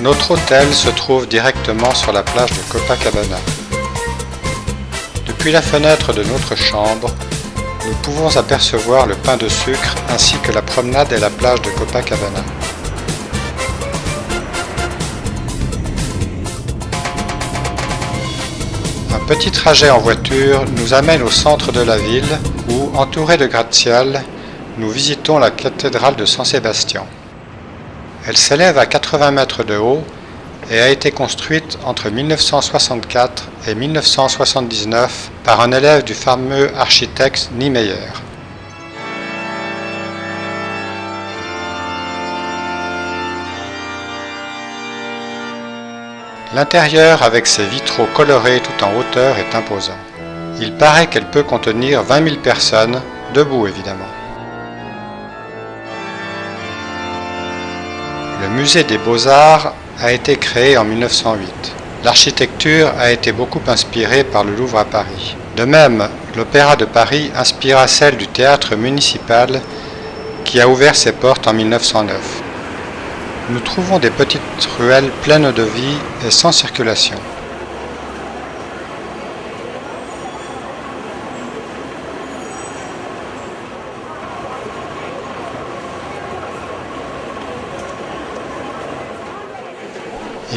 Notre hôtel se trouve directement sur la plage de Copacabana. Depuis la fenêtre de notre chambre, nous pouvons apercevoir le pain de sucre ainsi que la promenade et la plage de Copacabana. Un petit trajet en voiture nous amène au centre de la ville où, entouré de gratte-ciel, nous visitons la cathédrale de San Sebastián. Elle s'élève à 80 mètres de haut et a été construite entre 1964 et 1979 par un élève du fameux architecte Niemeyer. L'intérieur avec ses vitraux colorés tout en hauteur est imposant. Il paraît qu'elle peut contenir 20 000 personnes, debout évidemment. Le musée des Beaux-Arts a été créé en 1908. L'architecture a été beaucoup inspirée par le Louvre à Paris. De même, l'Opéra de Paris inspira celle du théâtre municipal qui a ouvert ses portes en 1909. Nous trouvons des petites ruelles pleines de vie et sans circulation.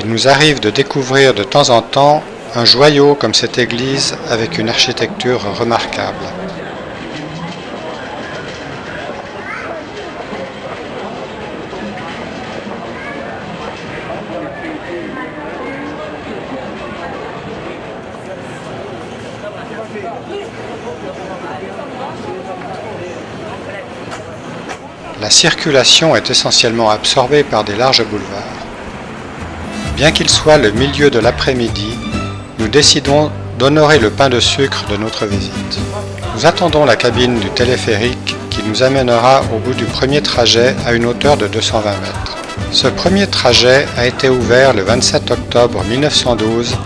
Il nous arrive de découvrir de temps en temps un joyau comme cette église avec une architecture remarquable. La circulation est essentiellement absorbée par des larges boulevards. Bien qu'il soit le milieu de l'après-midi, nous décidons d'honorer le pain de sucre de notre visite. Nous attendons la cabine du téléphérique qui nous amènera au bout du premier trajet à une hauteur de 220 mètres. Ce premier trajet a été ouvert le 27 octobre 1912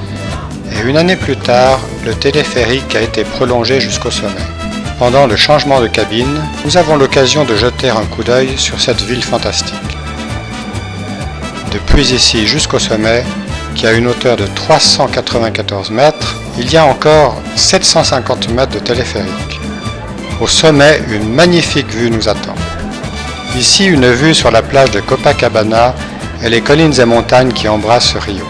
et une année plus tard, le téléphérique a été prolongé jusqu'au sommet. Pendant le changement de cabine, nous avons l'occasion de jeter un coup d'œil sur cette ville fantastique. Depuis ici jusqu'au sommet, qui a une hauteur de 394 mètres, il y a encore 750 mètres de téléphérique. Au sommet, une magnifique vue nous attend. Ici, une vue sur la plage de Copacabana et les collines et montagnes qui embrassent Rio.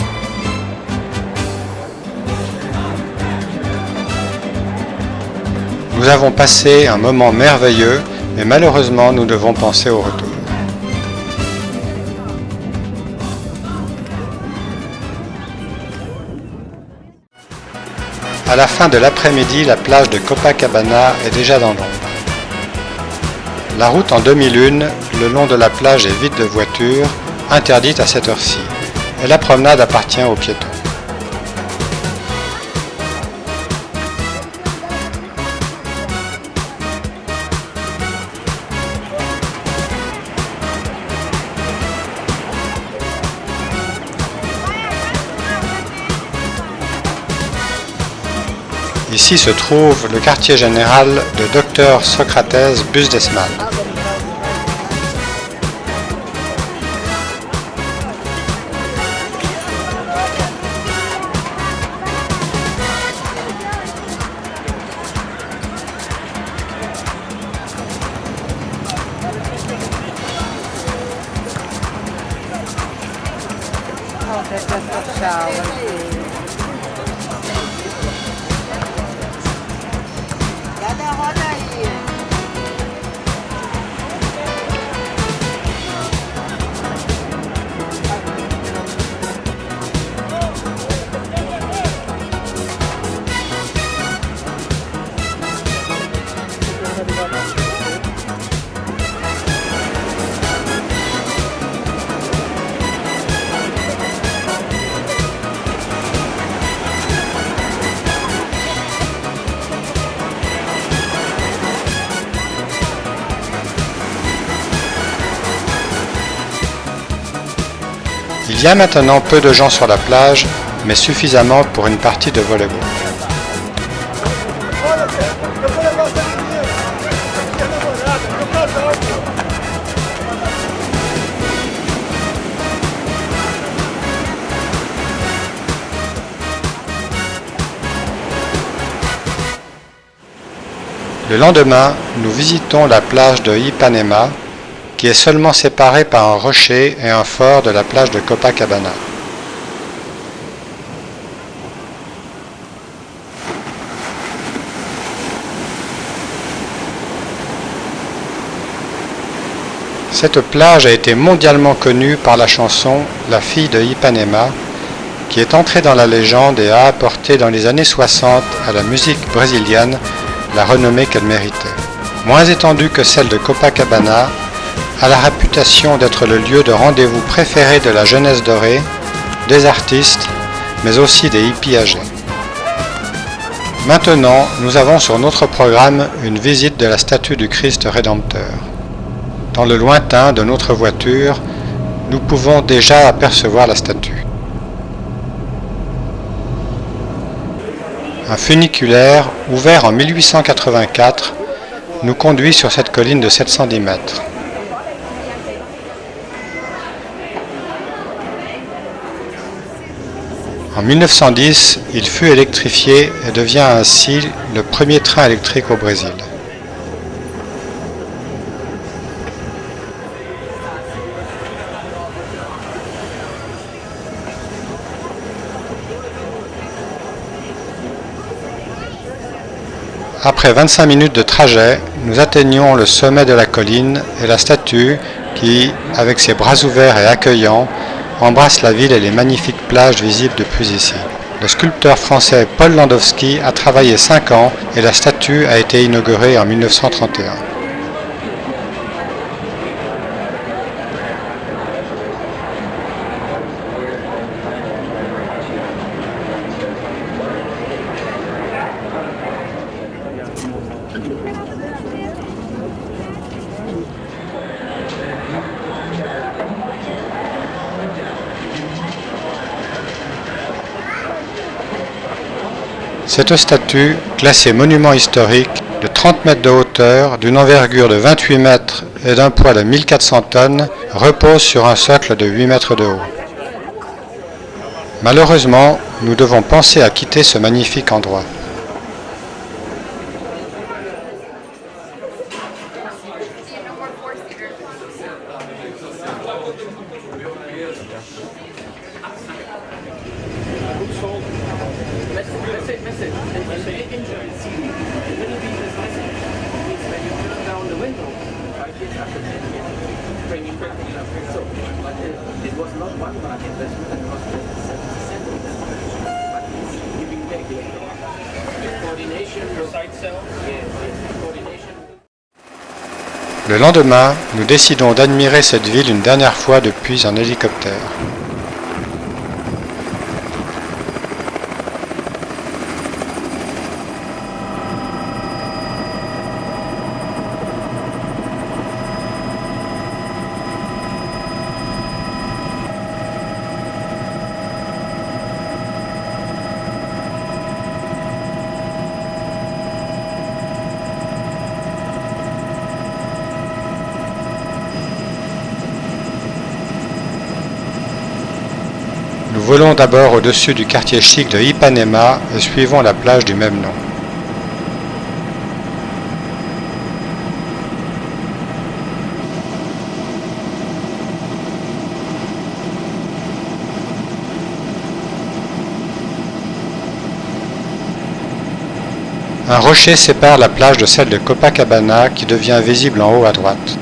Nous avons passé un moment merveilleux, mais malheureusement, nous devons penser au retour. À la fin de l'après-midi, la plage de Copacabana est déjà dans l'ombre. La route en demi-lune, le long de la plage est vide de voitures, interdite à cette heure-ci, et la promenade appartient aux piétons. Ici se trouve le quartier général de Dr Socrates Busdesman. Il y a maintenant peu de gens sur la plage, mais suffisamment pour une partie de volley-ball. Le lendemain, nous visitons la plage de Ipanema, qui est seulement séparée par un rocher et un fort de la plage de Copacabana. Cette plage a été mondialement connue par la chanson « La fille de Ipanema », qui est entrée dans la légende et a apporté dans les années 60 à la musique brésilienne la renommée qu'elle méritait. Moins étendue que celle de Copacabana, a la réputation d'être le lieu de rendez-vous préféré de la jeunesse dorée, des artistes, mais aussi des hippies âgés. Maintenant, nous avons sur notre programme une visite de la statue du Christ Rédempteur. Dans le lointain de notre voiture, nous pouvons déjà apercevoir la statue. Un funiculaire, ouvert en 1884, nous conduit sur cette colline de 710 mètres. En 1910, il fut électrifié et devient ainsi le premier train électrique au Brésil. Après 25 minutes de trajet, nous atteignons le sommet de la colline et la statue qui, avec ses bras ouverts et accueillants, embrasse la ville et les magnifiques plages visibles depuis ici. Le sculpteur français Paul Landowski a travaillé 5 ans et la statue a été inaugurée en 1931. Cette statue, classée monument historique, de 30 mètres de hauteur, d'une envergure de 28 mètres et d'un poids de 1400 tonnes, repose sur un socle de 8 mètres de haut. Malheureusement, nous devons penser à quitter ce magnifique endroit. Le lendemain, nous décidons d'admirer cette ville une dernière fois depuis un hélicoptère. Nous volons d'abord au-dessus du quartier chic de Ipanema et suivons la plage du même nom. Un rocher sépare la plage de celle de Copacabana qui devient visible en haut à droite.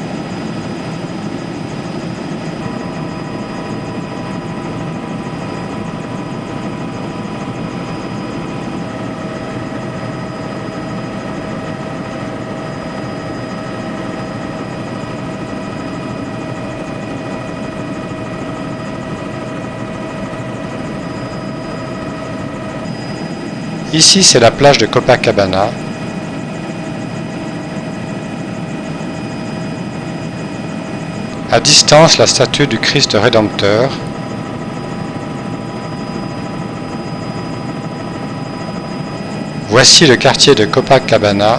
Ici, c'est la plage de Copacabana. À distance, la statue du Christ Rédempteur. Voici le quartier de Copacabana.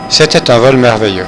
C'était un vol merveilleux.